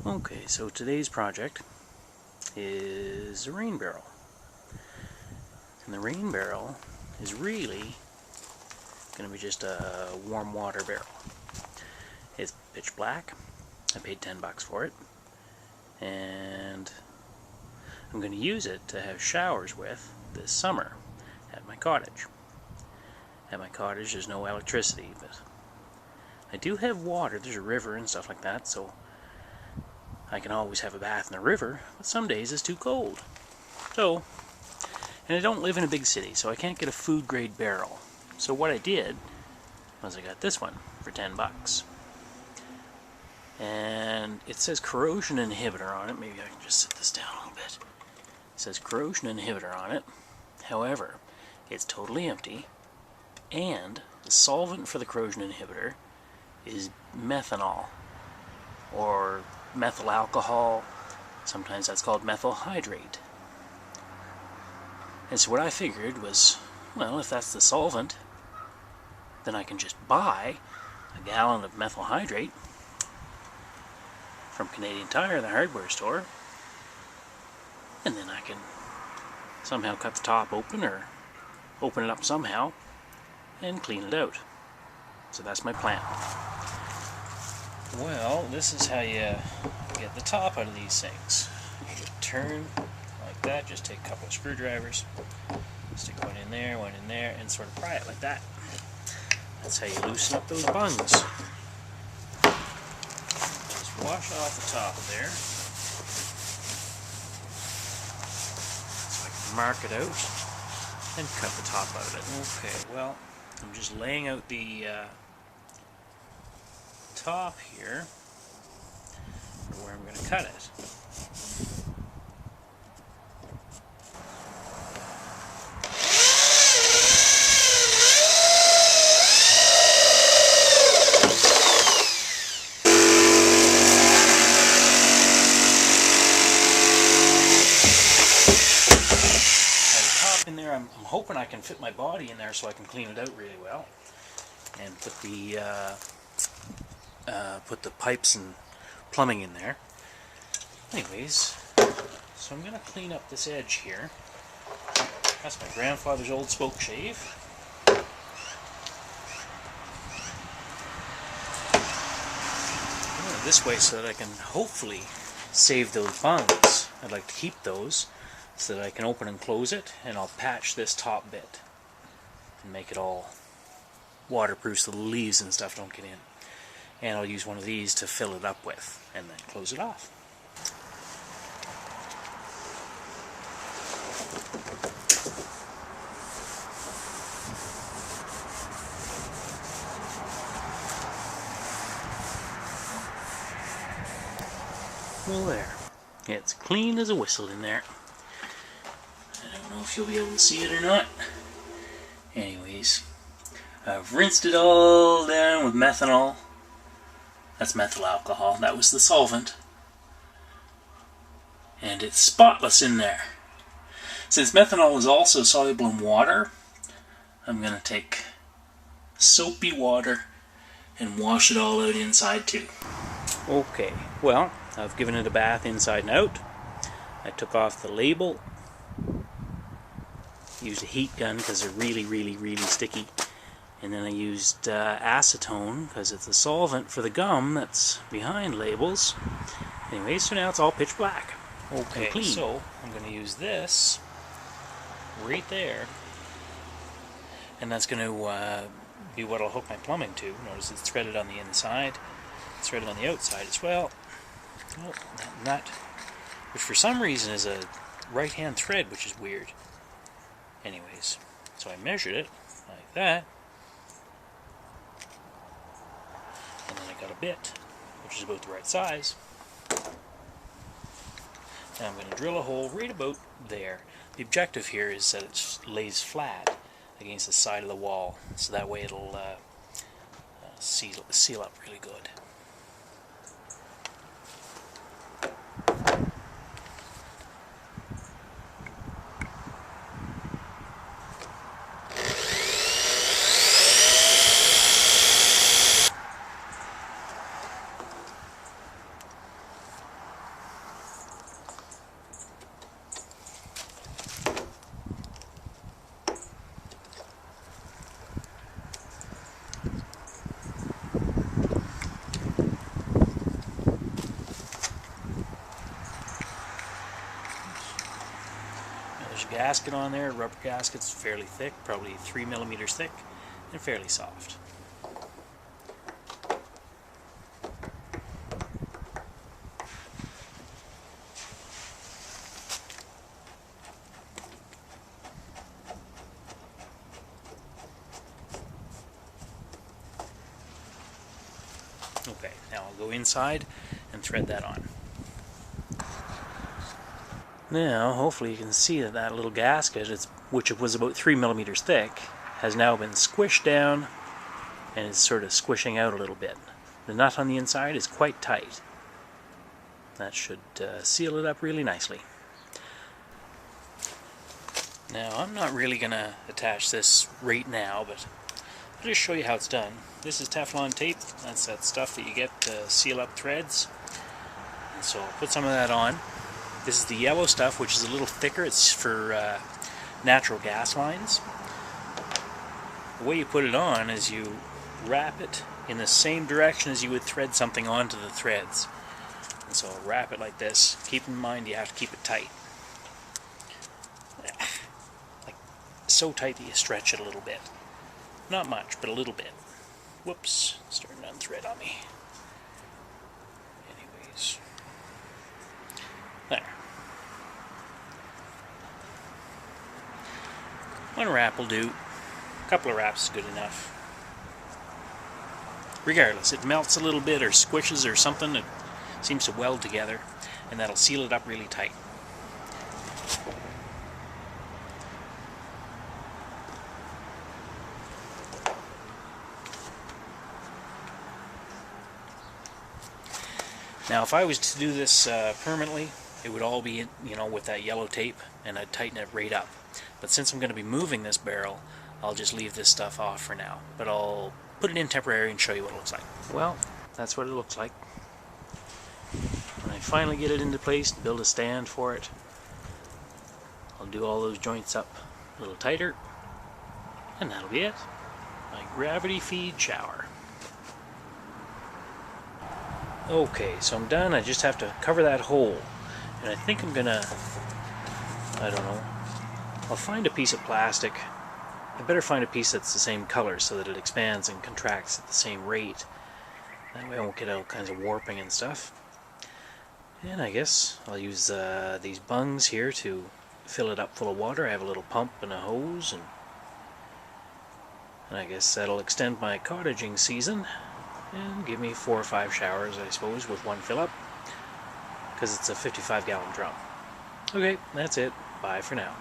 Okay, so today's project is a rain barrel. And the rain barrel is really going to be just a warm water barrel. It's pitch black. I paid $10 for it. And I'm going to use it to have showers with this summer at my cottage. At my cottage there's no electricity, but I do have water. There's a river and stuff like that, so I can always have a bath in the river, but some days it's too cold. So, and I don't live in a big city, so I can't get a food grade barrel. So what I did was I got this one for $10. And it says corrosion inhibitor on it. Maybe I can just set this down a little bit. It says corrosion inhibitor on it. However, it's totally empty, and the solvent for the corrosion inhibitor is methanol, or methyl alcohol. Sometimes that's called methyl hydrate. And so what I figured was, well, if that's the solvent, then I can just buy a gallon of methyl hydrate from Canadian Tire, the hardware store, and then I can somehow cut the top open, or open it up somehow and clean it out. So that's my plan. Well, this is how you get the top out of these things. You just turn like that, just take a couple of screwdrivers, stick one in there, and sort of pry it like that. That's how you loosen up those bungs. Just wash off the top there, so I can mark it out and cut the top out of it. Okay, well, I'm just laying out the top here for where I'm going to cut it. In there, I'm hoping I can fit my body in there so I can clean it out really well, and put the pipes and plumbing in there. Anyways, so I'm going to clean up this edge here. That's my grandfather's old spoke shave. This way so that I can hopefully save those bungs. I'd like to keep those so that I can open and close it, and I'll patch this top bit and make it all waterproof so the leaves and stuff don't get in. And I'll use one of these to fill it up with and then close it off. Well, there. It's clean as a whistle in there. I don't know if you'll be able to see it or not. Anyways, I've rinsed it all down with methanol. That's methyl alcohol. That was the solvent. And it's spotless in there. Since methanol is also soluble in water, I'm going to take soapy water and wash it all out inside too. Okay, well, I've given it a bath inside and out. I took off the label. Used a heat gun because they're really sticky. And then I used acetone because it's a solvent for the gum that's behind labels. Anyway, so now it's all pitch black. Okay, clean. So I'm going to use this right there, and that's going to be what I'll hook my plumbing to. Notice it's threaded on the inside, it's threaded on the outside as well. Oh, that, which for some reason is a right-hand thread, which is weird. Anyways, so I measured it like that. And then I got a bit, which is about the right size. And I'm going to drill a hole right about there. The objective here is that it lays flat against the side of the wall, so that way it'll seal up really good. gasket on there, rubber gasket's fairly thick, probably 3 millimeters thick, and fairly soft. Okay, now I'll go inside and thread that on. Now, hopefully you can see that that little gasket, which was about 3 millimeters thick, has now been squished down and is sort of squishing out a little bit. The nut on the inside is quite tight. That should seal it up really nicely. Now, I'm not really going to attach this right now, but I'll just show you how it's done. This is Teflon tape. That's that stuff that you get to seal up threads. And so I'll put some of that on. This is the yellow stuff, which is a little thicker. It's for natural gas lines. The way you put it on is you wrap it in the same direction as you would thread something onto the threads. And so I'll wrap it like this. Keep in mind you have to keep it tight. Like so tight that you stretch it a little bit. Not much, but a little bit. Whoops, starting to unthread on me. Anyways. There. One wrap will do. A couple of wraps is good enough. Regardless, it melts a little bit or squishes or something. It seems to weld together, and that'll seal it up really tight. Now, if I was to do this permanently, it would all be, with that yellow tape, and I'd tighten it right up. But since I'm going to be moving this barrel, I'll just leave this stuff off for now. But I'll put it in temporary and show you what it looks like. Well, that's what it looks like. When I finally get it into place and build a stand for it, I'll do all those joints up a little tighter, and that'll be it. My gravity feed shower. Okay, so I'm done. I just have to cover that hole. And I think I'm gonna, I don't know, I'll find a piece of plastic. I better find a piece that's the same color so that it expands and contracts at the same rate. That way I won't get all kinds of warping and stuff. And I guess I'll use these bungs here to fill it up full of water. I have a little pump and a hose, and I guess that'll extend my cottaging season and give me 4 or 5 showers, I suppose, with one fill up, because it's a 55-gallon drum. Okay, that's it. Bye for now.